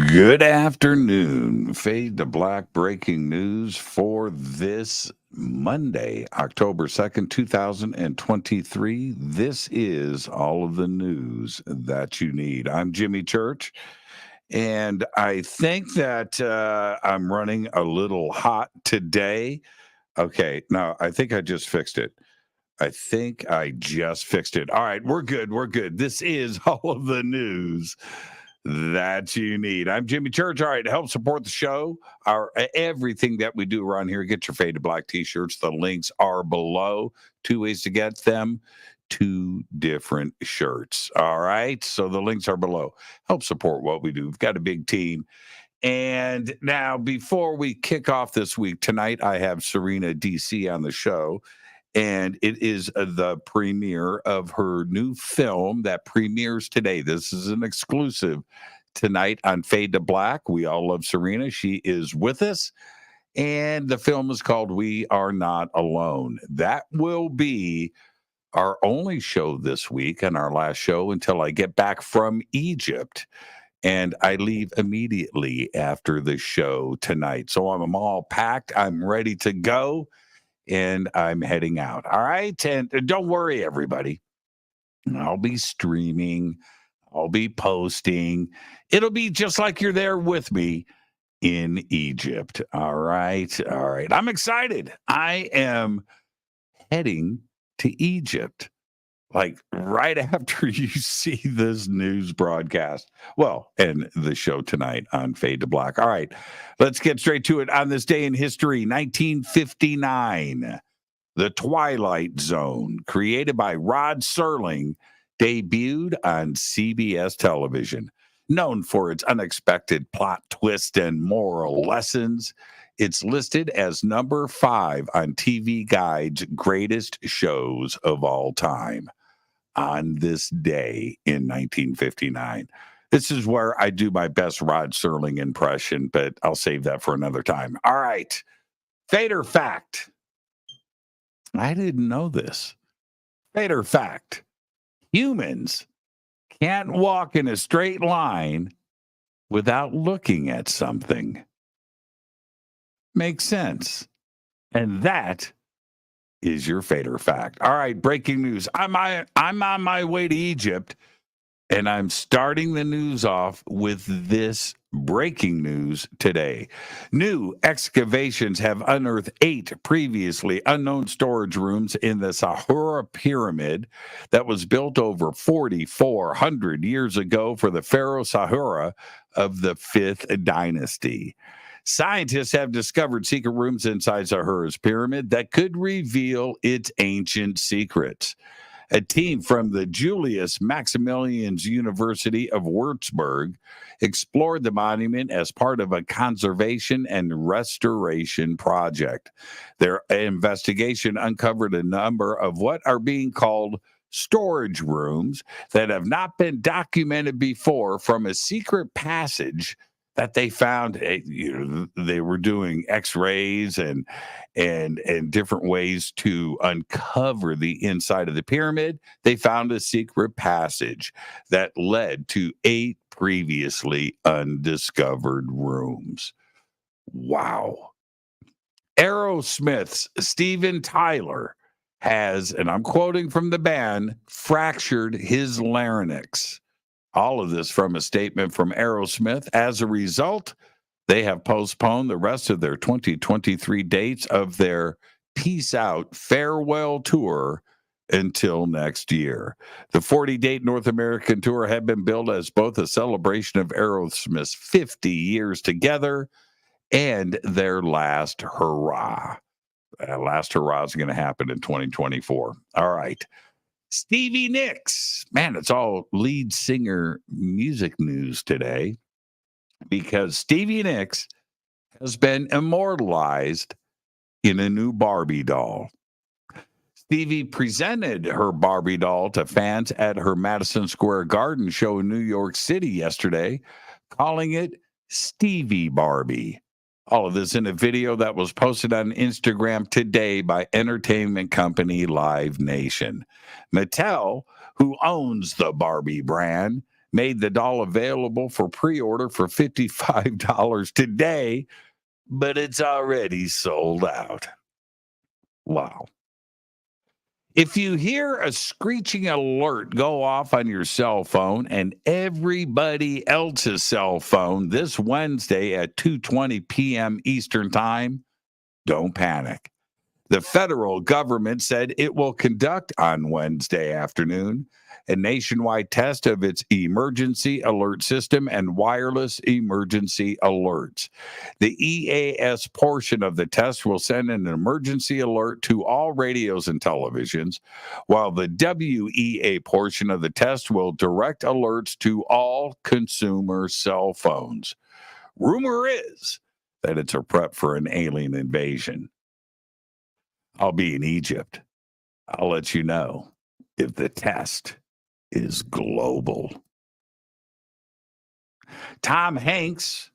Good afternoon. Fade to black breaking news for this Monday, October 2nd, 2023. This is all of the news that you need. I'm Jimmy Church, and I think that I'm running a little hot today. Okay, now I think I just fixed it. I think I just fixed it. All right, we're good. We're good. This is all of the news that you need. I'm Jimmy Church. All right, to help support the show, our everything that we do around here, get your faded black T-shirts. The links are below. Two ways to get them. Two different shirts. All right, so the links are below. Help support what we do. We've got a big team. And now, before we kick off this week, tonight I have Serena DC on the show. And it is the premiere of her new film that premieres today. This is an exclusive tonight on Fade to Black. We all love Serena. She is with us. And the film is called We Are Not Alone. That will be our only show this week and our last show until I get back from Egypt. And I leave immediately after the show tonight. So I'm all packed. I'm ready to go. And I'm heading out. All right. And don't worry, everybody. I'll be streaming. I'll be posting. It'll be just like you're there with me in Egypt. All right. All right. I'm excited. I am heading to Egypt. Like right after you see this news broadcast. Well, and the show tonight on Fade to Black. All right, let's get straight to it. On this day in history, 1959, The Twilight Zone, created by Rod Serling, debuted on CBS television. Known for its unexpected plot twist and moral lessons, it's listed as number 5 on TV Guide's greatest shows of all time. On this day in 1959. This is where I do my best Rod Serling impression, but I'll save that for another time. All right. Fader fact. I didn't know this. Fader fact. Humans can't walk in a straight line without looking at something. Makes sense. And that is your fader fact. All right, breaking news. I'm on my way to Egypt, and I'm starting the news off with this breaking news today. New excavations have unearthed 8 previously unknown storage rooms in the Sahara Pyramid that was built over 4,400 years ago for the Pharaoh Sahara of the 5th dynasty. Scientists have discovered secret rooms inside Sahara's pyramid that could reveal its ancient secrets. A team from the Julius Maximilians University of Würzburg explored the monument as part of a conservation and restoration project. Their investigation uncovered a number of what are being called storage rooms that have not been documented before from a secret passage that they found. They were doing X-rays and different ways to uncover the inside of the pyramid. They found a secret passage that led to 8 previously undiscovered rooms. Wow. Aerosmith's Steven Tyler has, and I'm quoting from the band, fractured his larynx. All of this from a statement from Aerosmith. As a result, they have postponed the rest of their 2023 dates of their Peace Out farewell tour until next year. The 40-date North American tour had been billed as both a celebration of Aerosmith's 50 years together and their last hurrah. That last hurrah is going to happen in 2024. All right. Stevie Nicks. Man, it's all lead singer music news today because Stevie Nicks has been immortalized in a new Barbie doll. Stevie presented her Barbie doll to fans at her Madison Square Garden show in New York City yesterday, calling it Stevie Barbie. All of this in a video that was posted on Instagram today by entertainment company Live Nation. Mattel, who owns the Barbie brand, made the doll available for pre-order for $55 today, but it's already sold out. Wow. If you hear a screeching alert go off on your cell phone and everybody else's cell phone this Wednesday at 2:20 p.m. Eastern Time, don't panic. The federal government said it will conduct on Wednesday afternoon a nationwide test of its emergency alert system and wireless emergency alerts. The EAS portion of the test will send an emergency alert to all radios and televisions, while the WEA portion of the test will direct alerts to all consumer cell phones. Rumor is that it's a prep for an alien invasion. I'll be in Egypt. I'll let you know if the test is global. Tom Hanks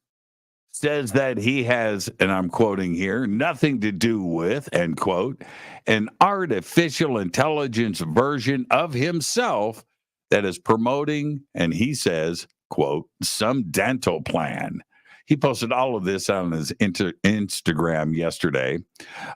says that he has, and I'm quoting here, nothing to do with, end quote, an artificial intelligence version of himself that is promoting, and he says, quote, some dental plan. He posted all of this on his Instagram yesterday.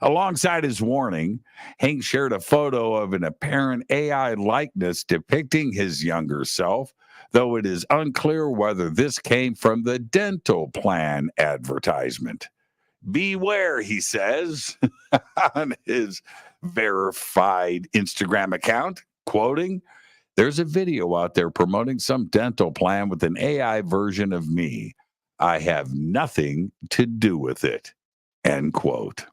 Alongside his warning, Hank shared a photo of an apparent AI likeness depicting his younger self, though it is unclear whether this came from the dental plan advertisement. Beware, he says, on his verified Instagram account, quoting, there's a video out there promoting some dental plan with an AI version of me. I have nothing to do with it, end quote.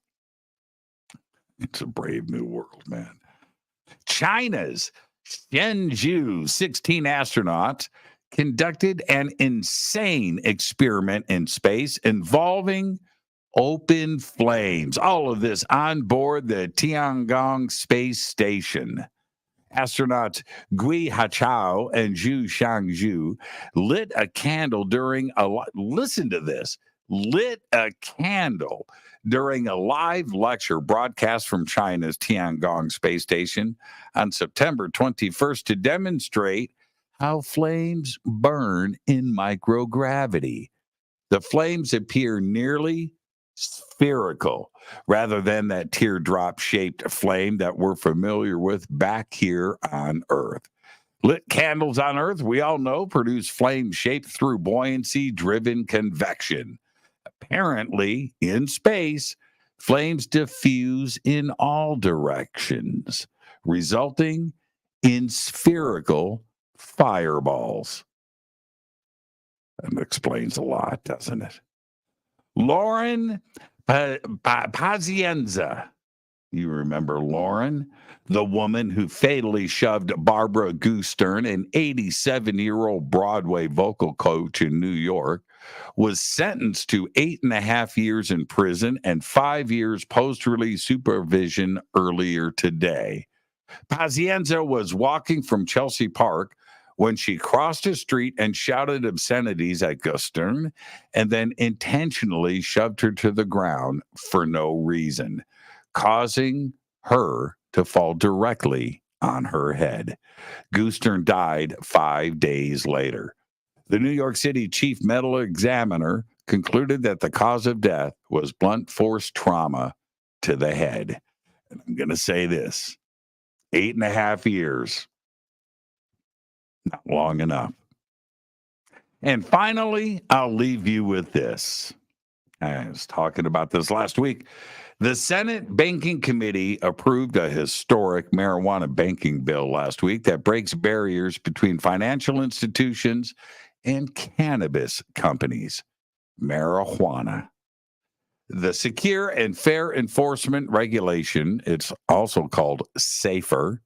It's a brave new world, man. China's Shenzhou 16 astronauts conducted an insane experiment in space involving open flames. All of this on board the Tiangong space station. Astronauts Gui Hachao and Zhu Shangzhu lit a candle during listen to this, lit a candle during a live lecture broadcast from China's Tiangong space station on September 21st to demonstrate how flames burn in microgravity. The flames appear nearly spherical rather than that teardrop shaped flame that we're familiar with back here on Earth. Lit candles on Earth, we all know, produce flame shaped through buoyancy driven convection. Apparently, in space, flames diffuse in all directions, resulting in spherical fireballs. That explains a lot, doesn't it? Lauren Pazienza. You remember Lauren, the woman who fatally shoved Barbara Goostern, an 87-year-old Broadway vocal coach in New York, was sentenced to 8.5 years in prison and 5 years post-release supervision earlier today. Pazienza was walking from Chelsea Park when she crossed a street and shouted obscenities at Goostern and then intentionally shoved her to the ground for no reason, causing her to fall directly on her head. Goostern died 5 days later. The New York City chief medical examiner concluded that the cause of death was blunt force trauma to the head. And I'm going to say this, 8.5 years. Not long enough. And finally, I'll leave you with this. I was talking about this last week. The Senate Banking Committee approved a historic marijuana banking bill last week that breaks barriers between financial institutions and cannabis companies. Marijuana. The Secure and Fair Enforcement Regulation, it's also called SAFER,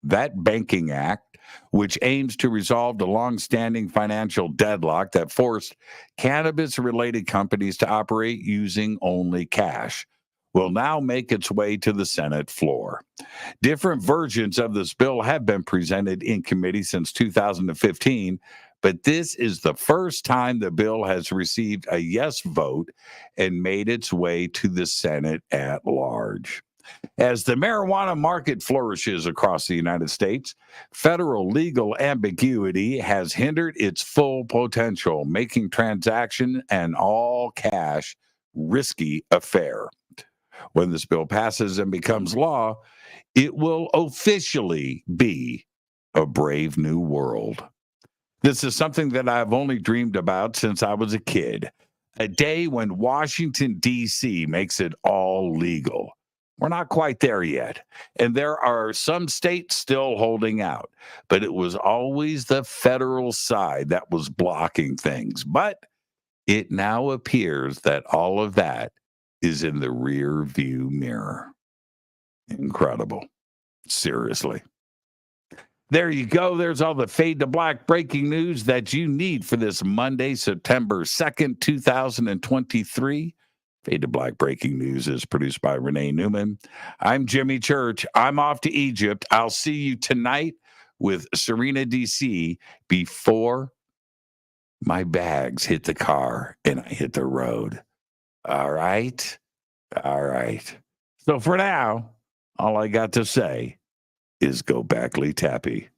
that banking act, which aims to resolve the long-standing financial deadlock that forced cannabis-related companies to operate using only cash, will now make its way to the Senate floor. Different versions of this bill have been presented in committee since 2015, but this is the first time the bill has received a yes vote and made its way to the Senate at large. As the marijuana market flourishes across the United States, federal legal ambiguity has hindered its full potential, making transaction an all cash, risky affair. When this bill passes and becomes law, it will officially be a brave new world. This is something that I've only dreamed about since I was a kid. A day when Washington, D.C. makes it all legal. We're not quite there yet. And there are some states still holding out. But it was always the federal side that was blocking things. But it now appears that all of that is in the rear view mirror. Incredible. Seriously. There you go. There's all the Fade to Black breaking news that you need for this Monday, September 2nd, 2023. Fade to Black breaking news is produced by Renee Newman. I'm Jimmy Church. I'm off to Egypt. I'll see you tonight with Serena DC before my bags hit the car and I hit the road. All right. All right. So for now, all I got to say is go Backley Tappy.